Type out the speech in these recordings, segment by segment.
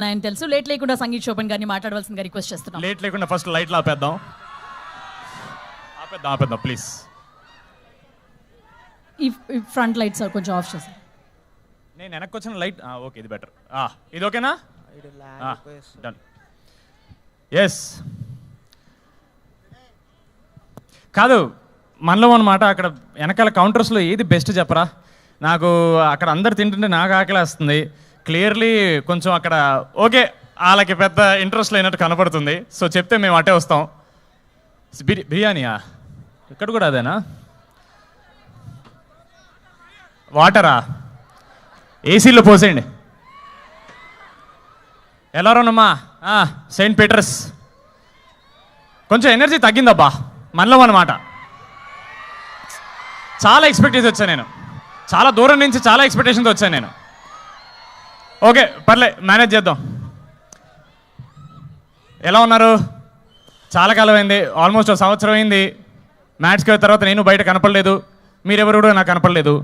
ఆయన తెలుసు. లేట్ లేకుండా సంగీత్ శోభన్ గారిని మాట్లాడవలసిందిగా రిక్వెస్ట్ చేస్తున్నాం. లేట్ లేకుండా ఫస్ట్ లైట్లు ఆపేద్దాం ప్లీజ్. ఈ ఫ్రంట్ లైట్స్ కొంచెం ఆఫ్ చేశారు. నేను వెనక్కి వచ్చిన లైట్ ఓకే, ఇది బెటర్. ఇది ఓకేనా? డన్. ఎస్ కాదు, మనలో అన్నమాట. అక్కడ వెనకాల కౌంటర్స్లో ఏది బెస్ట్ చెప్పరా? నాకు అక్కడ అందరు తింటుంటే నాకు ఆకలేస్తుంది. క్లియర్లీ కొంచెం అక్కడ ఓకే, వాళ్ళకి పెద్ద ఇంట్రెస్ట్ లేనట్టు కనపడుతుంది. సో చెప్తే మేము అటే వస్తాం. బిర్యానీయా? ఇక్కడ కూడా అదేనా? వాటరా? ఏసీలో పోసేయండి. ఎలా ఉన్నామ్మా? Saint Peter's. కొంచెం ఎనర్జీ తగ్గిందబ్బా మనలో అన్నమాట. చాలా ఎక్స్పెక్టేషన్ వచ్చాను నేను, చాలా దూరం నుంచి చాలా ఎక్స్పెక్టేషన్తో వచ్చాను నేను. ఓకే పర్లే, మేనేజ్ చేద్దాం. ఎలా ఉన్నారు? చాలా కాలం అయింది, ఆల్మోస్ట్ ఒక సంవత్సరం అయింది. మ్యాచ్కి వెళ్ళిన తర్వాత నేను బయట కనపడలేదు, మీరెవరు కూడా నాకు కనపడలేదు.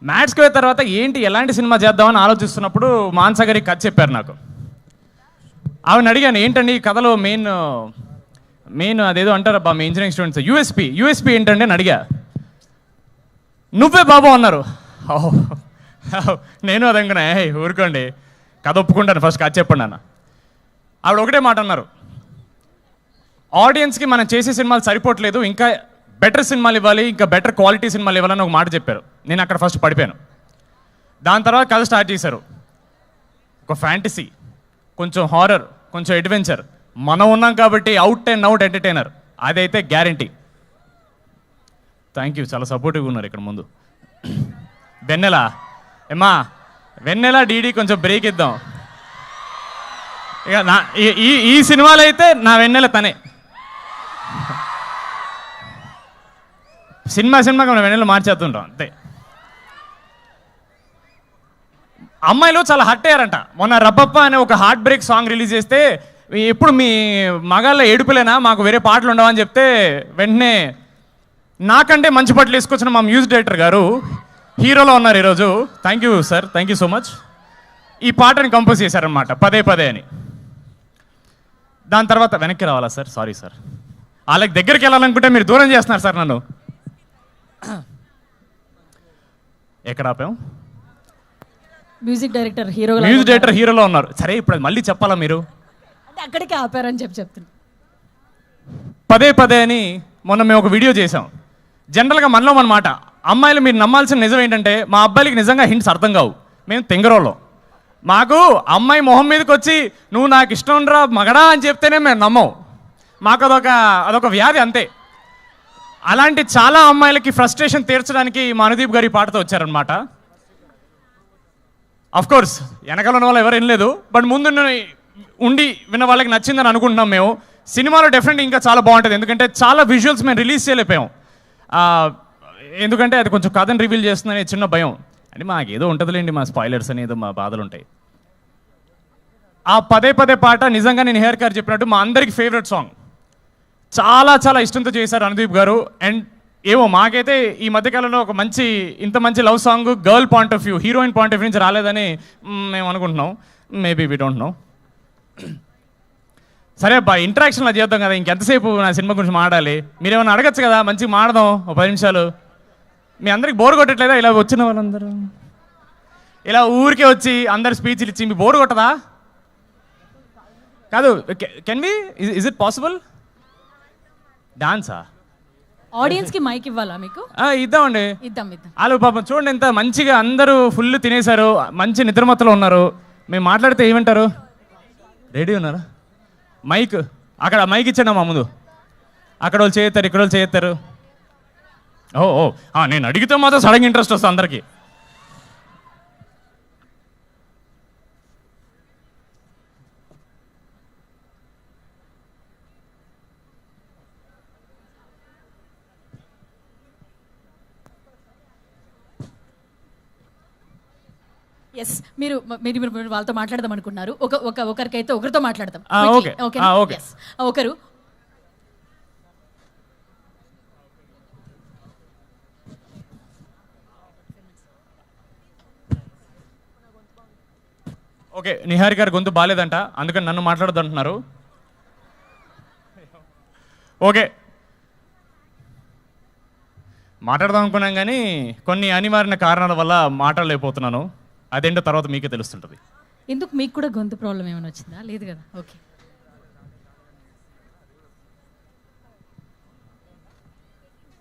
మ్యాచ్కి వెళ్ళిన తర్వాత ఏంటి ఎలాంటి సినిమా చేద్దామని ఆలోచిస్తున్నప్పుడు మాన్సా గారికి కథ చెప్పారు నాకు. ఆవిడని అడిగాను, ఏంటండి ఈ కథలో మెయిన్ అదేదో అంటారబ్బా మీ ఇంజనీరింగ్ స్టూడెంట్స్, యూఎస్పీ ఏంటండి అని అడిగా. నువ్వే బాబు అన్నారు. నేను అదనుకున్నా, ఊరుకోండి కథ ఒప్పుకుంటాను, ఫస్ట్ కథ చెప్పండి అన్న. ఆవిడ ఒకటే మాట అన్నారు, ఆడియన్స్కి మనం చేసే సినిమాలు సరిపోవట్లేదు, ఇంకా బెటర్ సినిమాలు ఇవ్వాలి, ఇంకా బెటర్ క్వాలిటీ సినిమాలు ఇవ్వాలని ఒక మాట చెప్పారు. నేను అక్కడ ఫస్ట్ పడిపోయాను. దాని తర్వాత కథ స్టార్ట్ చేశారు. ఒక ఫ్యాంటసీ, కొంచెం హారర్, కొంచెం అడ్వెంచర్. మనం ఉన్నాం కాబట్టి అవుట్ అండ్ అవుట్ ఎంటర్టైనర్, అదైతే గ్యారంటీ. థ్యాంక్ యూ, చాలా సపోర్టివ్గా ఉన్నారు ఇక్కడ ముందు. వెన్నెల ఏమా, వెన్నెల డీడీ కొంచెం బ్రేక్ ఇద్దాం. ఇక నా ఈ సినిమాలో అయితే నా వెన్నెల తనే. సినిమాకి మనం వెన్నెల మార్చేస్తుంటాం అంతే. అమ్మాయిలు చాలా హర్ట్ అయ్యారంట. మొన్న రబ్బప్ప అనే ఒక హార్ట్ బ్రేక్ సాంగ్ రిలీజ్ చేస్తే, ఎప్పుడు మీ మగాళ్ళ ఏడుపులేనా, మాకు వేరే పాటలు ఉండవని చెప్తే వెంటనే నాకంటే మంచి బట్టలు వేసుకొచ్చిన మా మ్యూజిక్ డైరెక్టర్ గారు హీరోలో ఉన్నారు ఈరోజు. Thank you sir, thank you so much. ఈ పాటని కంపోజ్ చేశారనమాట, పదే పదే అని. దాని తర్వాత వెనక్కి రావాలా సార్? సారీ సార్, వాళ్ళకి దగ్గరికి వెళ్ళాలనుకుంటే మీరు దూరం చేస్తున్నారు సార్ నన్ను. ఎక్కడ ఆపాం? మ్యూజిక్ డైరెక్టర్ హీరోలో ఉన్నారు. సరే ఇప్పుడు అది మళ్ళీ చెప్పాలా మీరు? అంటే అక్కడికే ఆపారని చెప్తున్నా. పదే పదే అని మొన్న మేము ఒక వీడియో చేసాం. జనరల్గా మనలో అన్నమాట, అమ్మాయిలు మీరు నమ్మాల్సిన నిజం ఏంటంటే, మా అబ్బాయిలకి నిజంగా హింట్స్ అర్థం కావు. మేము తెంగరోళ్ళం. మాకు అమ్మాయి మొహం మీదకి వచ్చి నువ్వు నాకు ఇష్టం రా మగడా అని చెప్తేనే మేము నమ్మం. మాకు అదొక వ్యాధి అంతే. అలాంటి చాలా అమ్మాయిలకి ఫ్రస్ట్రేషన్ తీర్చడానికి మా అనుదీప్ గారి పాటతో వచ్చారనమాట. అఫ్ కోర్స్ వెనకాల ఉన్న వాళ్ళు ఎవరు వినలేదు, బట్ ముందు ఉండి విన్న వాళ్ళకి నచ్చిందని అనుకుంటున్నాం మేము. సినిమాలో డెఫినెట్గా ఇంకా చాలా బాగుంటుంది, ఎందుకంటే చాలా విజువల్స్ మేము రిలీజ్ చేయలేకపోయాం. ఎందుకంటే అది కొంచెం కథను రివీల్ చేస్తుందనే చిన్న భయం. అంటే మాకు ఏదో ఉంటుందిలేండి, మా స్పాయిలర్స్ అని ఏదో మా బాధలు ఉంటాయి. ఆ పదే పదే పాట నిజంగా నేను హెయిర్ గారు చెప్పినట్టు మా అందరికి ఫేవరెట్ సాంగ్. చాలా చాలా ఇష్టంతో చేశారు అనుదీప్ గారు. అండ్ ఏమో మాకైతే ఈ మధ్యకాలంలో ఒక ఇంత మంచి love song girl point of view, heroine point of view నుంచి రాలేదని మేము అనుకుంటున్నాం. Maybe we don't know. సరే అబ్బా, ఇంటరాక్షన్లో చేద్దాం కదా, ఇంకెంతసేపు నా సినిమా గురించి మాట్లాడాలి? మీరేమన్నా అడగచ్చు కదా, మంచిగా మాడదాం ఒక 10 నిమిషాలు. మీ అందరికి బోర్ కొట్టట్లేదా? ఇలా వచ్చిన వాళ్ళందరూ ఇలా ఊరికే వచ్చి అందరు స్పీచ్లు ఇచ్చి మీ బోర్ కొట్టదా? కాదు, can we, is it possible? డాన్సా? ఆడియన్స్కి మైక్ ఇవ్వాలా మీకు? ఇద్దామండి, ఇద్దాం. వాళ్ళు పాపం చూడండి ఎంత మంచిగా అందరూ ఫుల్ తినేశారు, మంచి నిద్రమత్తలో ఉన్నారు. మేము మాట్లాడితే ఏమంటారు? రెడీ ఉన్నారా? మైక్ అక్కడ మైక్ ఇచ్చాను మా ముందు. అక్కడ వాళ్ళు చేస్తారు, ఇక్కడ వాళ్ళు చేస్తారు. నేను అడిగితే మాత్రం సడన్గా ఇంట్రెస్ట్ వస్తుంది అందరికీ. ఎస్, మీరు వాళ్ళతో మాట్లాడదాం అనుకున్నారు. ఒకరికైతే ఒకరితో మాట్లాడదాం. ఓకే. ఒకరు ఓకే, నిహారి గారి గొంతు బాగాలేదంట, అందుకని నన్ను మాట్లాడొద్దు అంటున్నారు. ఓకే, మాట్లాడదాం అనుకున్నాం కానీ కొన్ని అనివార్య కారణాల వల్ల మాట్లాడలేకపోతున్నాను. అదేంటో తర్వాత మీకే తెలుస్తుంటుంది. ఎందుకు మీకు కూడా గొంతు ప్రాబ్లం ఏమైనా వచ్చిందా? లేదు కదా, ఓకే.